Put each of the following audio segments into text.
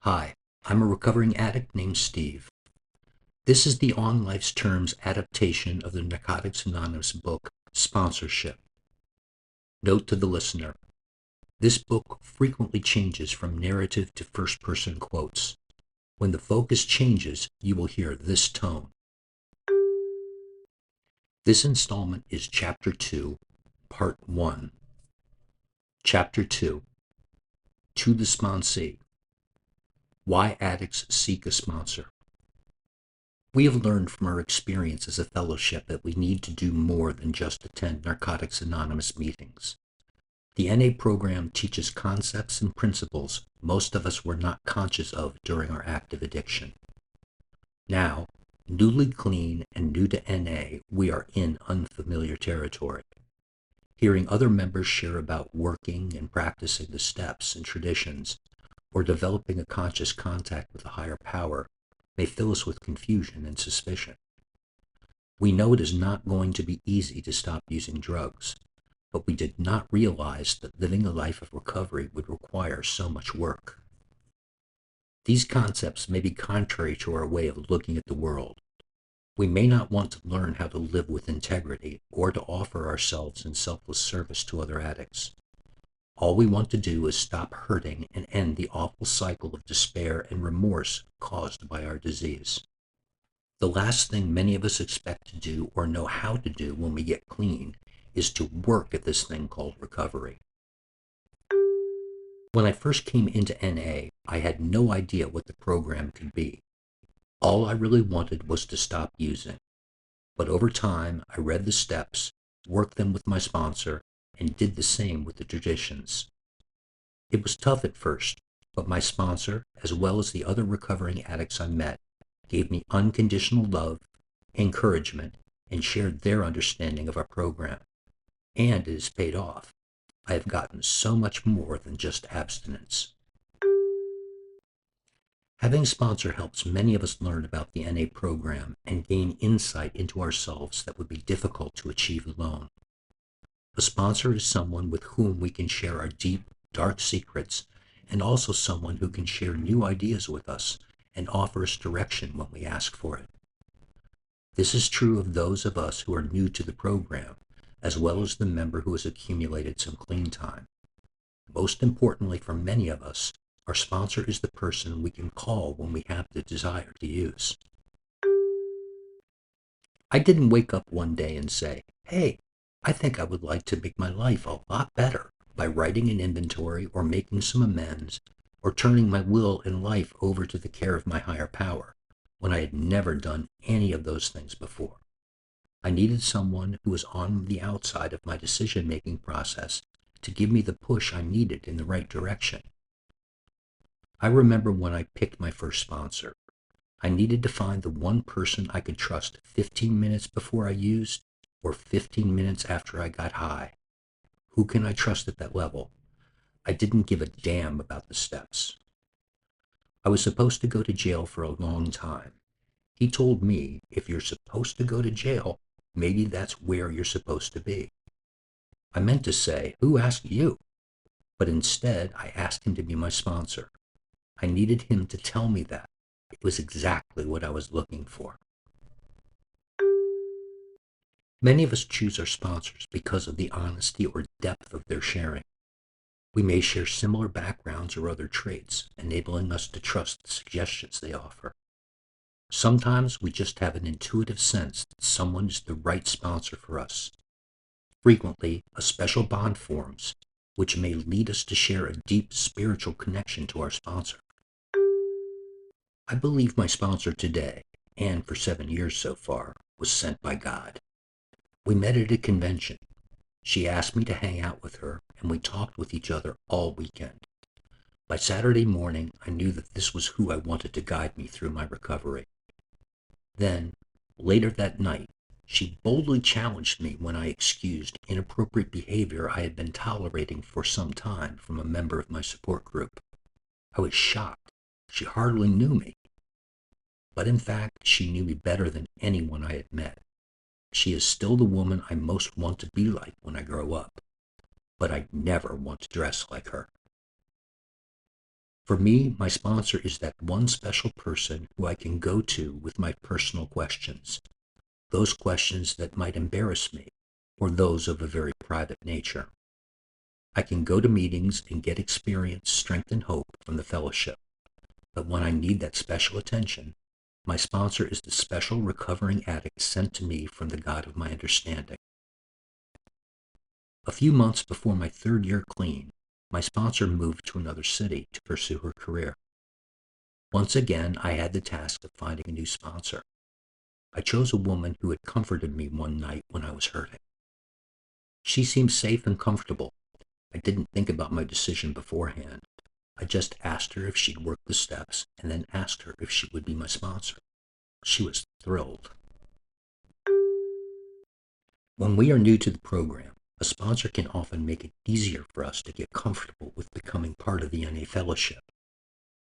Hi, I'm a recovering addict named Steve. This is the On Life's Terms adaptation of the Narcotics Anonymous book, Sponsorship. Note to the listener, this book frequently changes from narrative to first-person quotes. When the focus changes, you will hear this tone. This installment is Chapter 2, Part 1. Chapter 2, To the Sponsee. Why Addicts Seek a Sponsor. We have learned from our experience as a fellowship that we need to do more than just attend Narcotics Anonymous meetings. The NA program teaches concepts and principles most of us were not conscious of during our active addiction. Now, newly clean and new to NA, we are in unfamiliar territory. Hearing other members share about working and practicing the steps and traditions, or developing a conscious contact with a higher power, may fill us with confusion and suspicion. We know it is not going to be easy to stop using drugs, but we did not realize that living a life of recovery would require so much work. These concepts may be contrary to our way of looking at the world. We may not want to learn how to live with integrity or to offer ourselves in selfless service to other addicts. All we want to do is stop hurting and end the awful cycle of despair and remorse caused by our disease. The last thing many of us expect to do or know how to do when we get clean is to work at this thing called recovery. When I first came into NA, I had no idea what the program could be. All I really wanted was to stop using. But over time, I read the steps, worked them with my sponsor, and did the same with the traditions. It was tough at first, but my sponsor, as well as the other recovering addicts I met, gave me unconditional love, encouragement, and shared their understanding of our program. And it has paid off. I have gotten so much more than just abstinence. Having a sponsor helps many of us learn about the NA program and gain insight into ourselves that would be difficult to achieve alone. A sponsor is someone with whom we can share our deep, dark secrets, and also someone who can share new ideas with us and offer us direction when we ask for it. This is true of those of us who are new to the program, as well as the member who has accumulated some clean time. Most importantly for many of us, our sponsor is the person we can call when we have the desire to use. I didn't wake up one day and say, "Hey, I think I would like to make my life a lot better by writing an inventory or making some amends or turning my will and life over to the care of my higher power," when I had never done any of those things before. I needed someone who was on the outside of my decision-making process to give me the push I needed in the right direction. I remember when I picked my first sponsor. I needed to find the one person I could trust 15 minutes before I used or 15 minutes after I got high. Who can I trust at that level? I didn't give a damn about the steps. I was supposed to go to jail for a long time. He told me, if you're supposed to go to jail, maybe that's where you're supposed to be. I meant to say, who asked you? But instead, I asked him to be my sponsor. I needed him to tell me that. It was exactly what I was looking for. Many of us choose our sponsors because of the honesty or depth of their sharing. We may share similar backgrounds or other traits, enabling us to trust the suggestions they offer. Sometimes we just have an intuitive sense that someone is the right sponsor for us. Frequently, a special bond forms, which may lead us to share a deep spiritual connection to our sponsor. I believe my sponsor today, and for 7 years so far, was sent by God. We met at a convention. She asked me to hang out with her, and we talked with each other all weekend. By Saturday morning, I knew that this was who I wanted to guide me through my recovery. Then, later that night, she boldly challenged me when I excused inappropriate behavior I had been tolerating for some time from a member of my support group. I was shocked. She hardly knew me. But in fact, she knew me better than anyone I had met. She is still the woman I most want to be like when I grow up. But I never want to dress like her. For me, my sponsor is that one special person who I can go to with my personal questions, those questions that might embarrass me, or those of a very private nature. I can go to meetings and get experience, strength, and hope from the fellowship. But when I need that special attention, my sponsor is the special recovering addict sent to me from the God of my understanding. A few months before my third year clean, my sponsor moved to another city to pursue her career. Once again, I had the task of finding a new sponsor. I chose a woman who had comforted me one night when I was hurting. She seemed safe and comfortable. I didn't think about my decision beforehand. I just asked her if she'd work the steps and then asked her if she would be my sponsor. She was thrilled. When we are new to the program, a sponsor can often make it easier for us to get comfortable with becoming part of the NA Fellowship.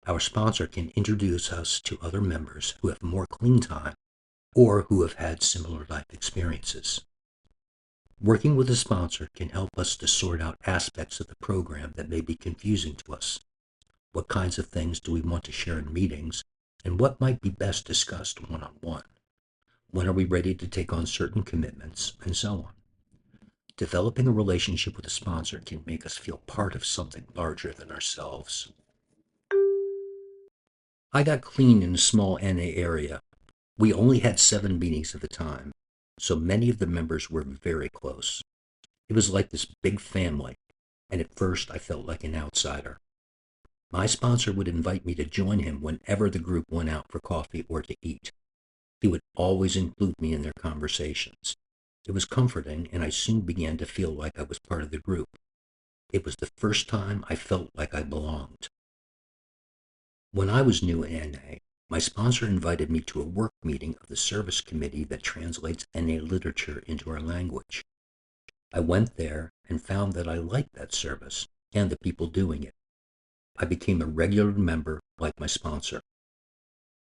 Our sponsor can introduce us to other members who have more clean time or who have had similar life experiences. Working with a sponsor can help us to sort out aspects of the program that may be confusing to us. What kinds of things do we want to share in meetings, and what might be best discussed one-on-one? When are we ready to take on certain commitments, and so on? Developing a relationship with a sponsor can make us feel part of something larger than ourselves. I got clean in a small NA area. We only had 7 meetings at the time, so many of the members were very close. It was like this big family, and at first I felt like an outsider. My sponsor would invite me to join him whenever the group went out for coffee or to eat. He would always include me in their conversations. It was comforting, and I soon began to feel like I was part of the group. It was the first time I felt like I belonged. When I was new in NA, my sponsor invited me to a work meeting of the service committee that translates NA literature into our language. I went there and found that I liked that service and the people doing it. I became a regular member like my sponsor.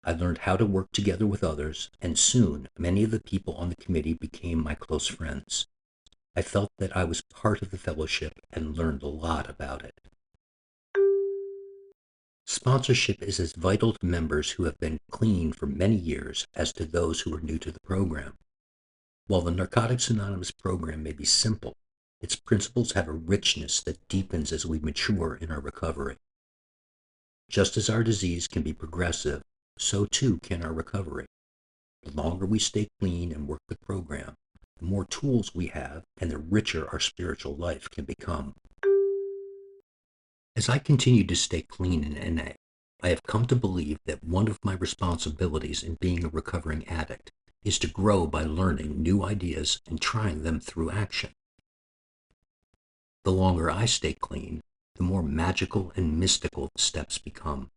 I learned how to work together with others, and soon many of the people on the committee became my close friends. I felt that I was part of the fellowship and learned a lot about it. Sponsorship is as vital to members who have been clean for many years as to those who are new to the program. While the Narcotics Anonymous program may be simple, its principles have a richness that deepens as we mature in our recovery. Just as our disease can be progressive, so too can our recovery. The longer we stay clean and work the program, the more tools we have and the richer our spiritual life can become. As I continue to stay clean in NA, I have come to believe that one of my responsibilities in being a recovering addict is to grow by learning new ideas and trying them through action. The longer I stay clean, the more magical and mystical the steps become.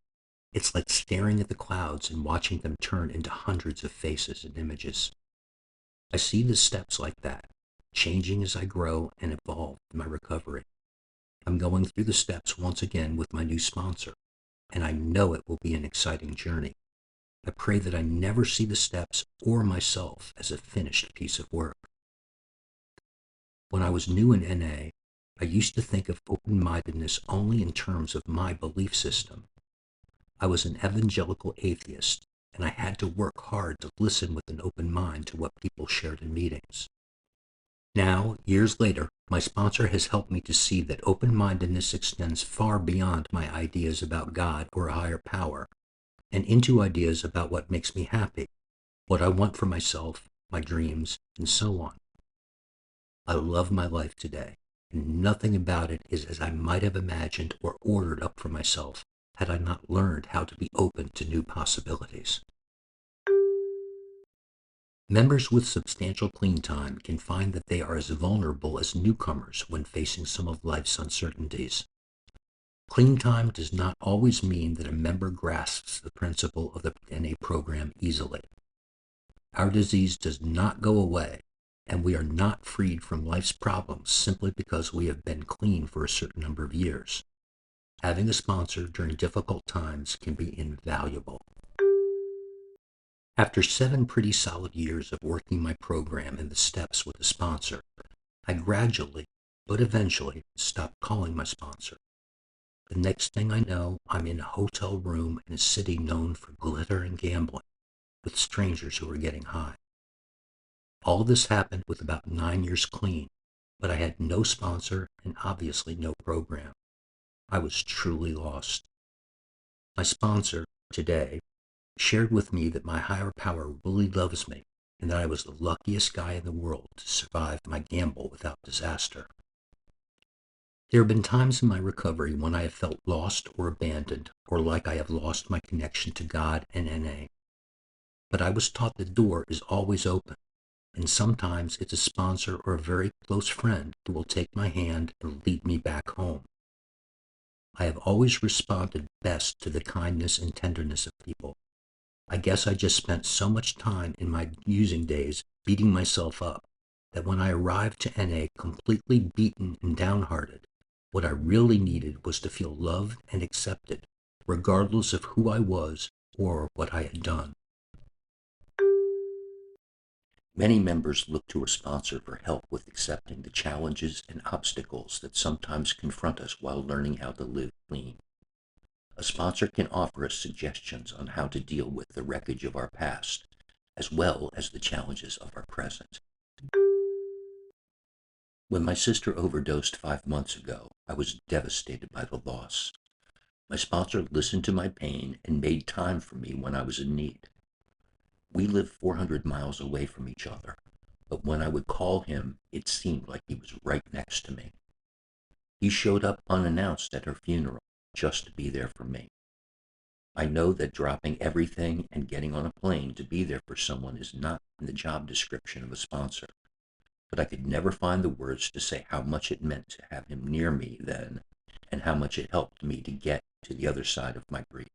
It's like staring at the clouds and watching them turn into hundreds of faces and images. I see the steps like that, changing as I grow and evolve in my recovery. I'm going through the steps once again with my new sponsor, and I know it will be an exciting journey. I pray that I never see the steps or myself as a finished piece of work. When I was new in NA, I used to think of open-mindedness only in terms of my belief system. I was an evangelical atheist, and I had to work hard to listen with an open mind to what people shared in meetings. Now, years later, my sponsor has helped me to see that open-mindedness extends far beyond my ideas about God or a higher power, and into ideas about what makes me happy, what I want for myself, my dreams, and so on. I love my life today, and nothing about it is as I might have imagined or ordered up for myself had I not learned how to be open to new possibilities. Members with substantial clean time can find that they are as vulnerable as newcomers when facing some of life's uncertainties. Clean time does not always mean that a member grasps the principle of the NA program easily. Our disease does not go away, and we are not freed from life's problems simply because we have been clean for a certain number of years. Having a sponsor during difficult times can be invaluable. After 7 pretty solid years of working my program and the steps with a sponsor, I gradually, but eventually, stopped calling my sponsor. The next thing I know, I'm in a hotel room in a city known for glitter and gambling, with strangers who are getting high. All this happened with about 9 years clean, but I had no sponsor and obviously no program. I was truly lost. My sponsor, today, shared with me that my higher power really loves me and that I was the luckiest guy in the world to survive my gamble without disaster. There have been times in my recovery when I have felt lost or abandoned, or like I have lost my connection to God and NA. But I was taught the door is always open, and sometimes it's a sponsor or a very close friend who will take my hand and lead me back home. I have always responded best to the kindness and tenderness of people. I guess I just spent so much time in my using days beating myself up that when I arrived to NA completely beaten and downhearted, what I really needed was to feel loved and accepted, regardless of who I was or what I had done. Many members look to a sponsor for help with accepting the challenges and obstacles that sometimes confront us while learning how to live clean. A sponsor can offer us suggestions on how to deal with the wreckage of our past, as well as the challenges of our present. When my sister overdosed 5 months ago, I was devastated by the loss. My sponsor listened to my pain and made time for me when I was in need. We lived 400 miles away from each other, but when I would call him, it seemed like he was right next to me. He showed up unannounced at her funeral, just to be there for me. I know that dropping everything and getting on a plane to be there for someone is not in the job description of a sponsor, but I could never find the words to say how much it meant to have him near me then, and how much it helped me to get to the other side of my grief.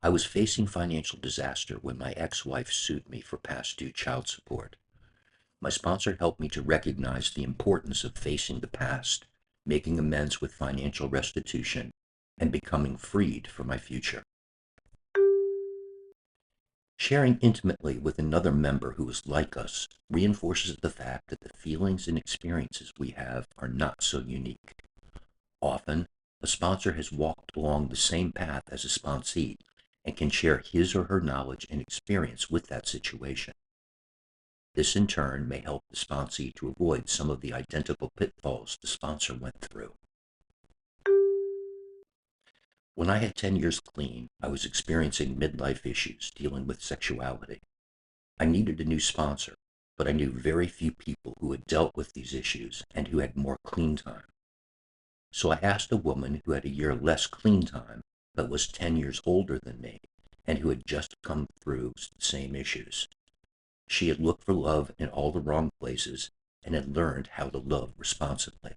I was facing financial disaster when my ex-wife sued me for past due child support. My sponsor helped me to recognize the importance of facing the past, making amends with financial restitution, and becoming freed for my future. Sharing intimately with another member who is like us reinforces the fact that the feelings and experiences we have are not so unique. Often, a sponsor has walked along the same path as a sponsee and can share his or her knowledge and experience with that situation. This in turn may help the sponsee to avoid some of the identical pitfalls the sponsor went through. When I had 10 years clean, I was experiencing midlife issues dealing with sexuality. I needed a new sponsor, but I knew very few people who had dealt with these issues and who had more clean time. So I asked a woman who had a year less clean time, but was 10 years older than me, and who had just come through the same issues. She had looked for love in all the wrong places and had learned how to love responsibly.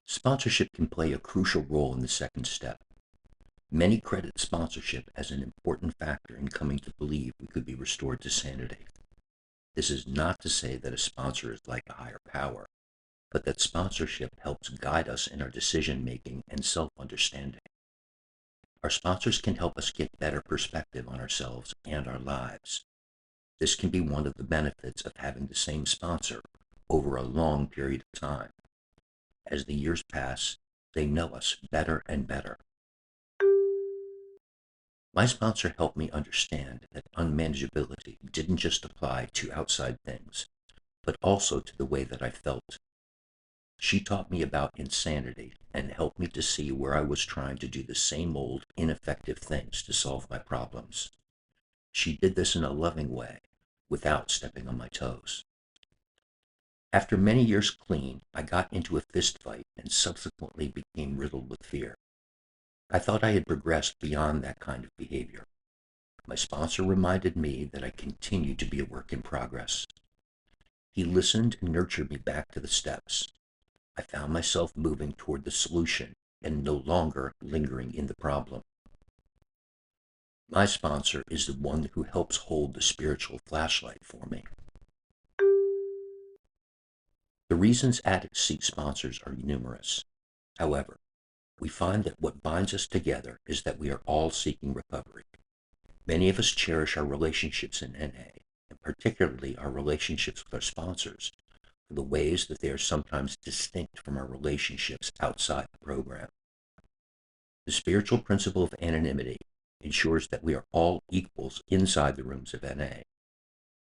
Sponsorship can play a crucial role in the second step. Many credit sponsorship as an important factor in coming to believe we could be restored to sanity. This is not to say that a sponsor is like a higher power, but that sponsorship helps guide us in our decision-making and self-understanding. Our sponsors can help us get better perspective on ourselves and our lives. This can be one of the benefits of having the same sponsor over a long period of time. As the years pass, they know us better and better. My sponsor helped me understand that unmanageability didn't just apply to outside things, but also to the way that I felt. She taught me about insanity and helped me to see where I was trying to do the same old, ineffective things to solve my problems. She did this in a loving way, without stepping on my toes. After many years clean, I got into a fist fight and subsequently became riddled with fear. I thought I had progressed beyond that kind of behavior. My sponsor reminded me that I continued to be a work in progress. He listened and nurtured me back to the steps. I found myself moving toward the solution and no longer lingering in the problem. My sponsor is the one who helps hold the spiritual flashlight for me. The reasons addicts seek sponsors are numerous. However, we find that what binds us together is that we are all seeking recovery. Many of us cherish our relationships in NA, and particularly our relationships with our sponsors, for the ways that they are sometimes distinct from our relationships outside the program. The spiritual principle of anonymity ensures that we are all equals inside the rooms of NA.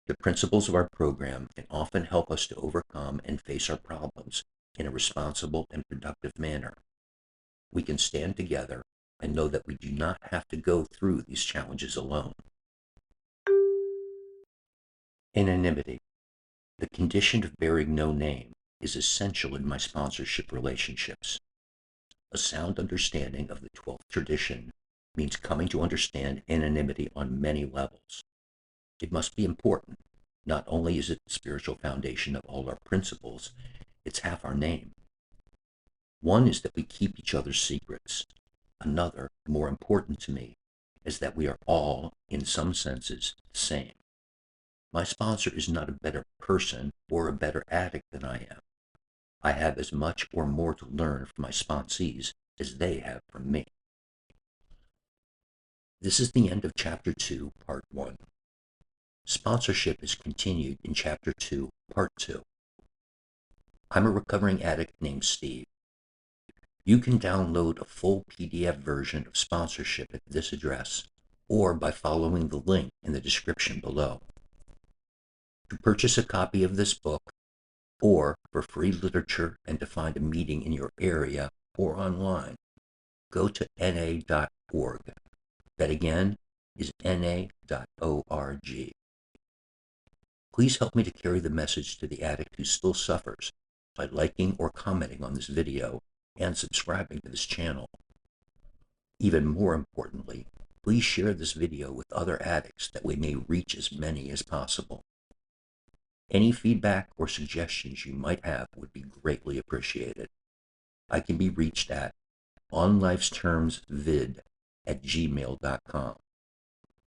The principles of our program can often help us to overcome and face our problems in a responsible and productive manner. We can stand together and know that we do not have to go through these challenges alone. Anonymity, the condition of bearing no name, is essential in my sponsorship relationships. A sound understanding of the 12th tradition means coming to understand anonymity on many levels. It must be important. Not only is it the spiritual foundation of all our principles, it's half our name. One is that we keep each other's secrets. Another, more important to me, is that we are all, in some senses, the same. My sponsor is not a better person or a better addict than I am. I have as much or more to learn from my sponsees as they have from me. This is the end of Chapter 2, Part 1. Sponsorship is continued in Chapter 2, Part 2. I'm a recovering addict named Steve. You can download a full PDF version of sponsorship at this address or by following the link in the description below. To purchase a copy of this book, or for free literature and to find a meeting in your area or online, go to na.org. That again is na.org. Please help me to carry the message to the addict who still suffers by liking or commenting on this video and subscribing to this channel. Even more importantly, please share this video with other addicts that we may reach as many as possible. Any feedback or suggestions you might have would be greatly appreciated. I can be reached at onlifestermsvid@gmail.com.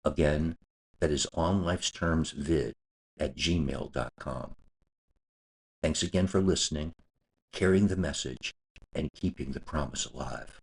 Again, that is onlifestermsvid@gmail.com. Thanks again for listening, carrying the message, and keeping the promise alive.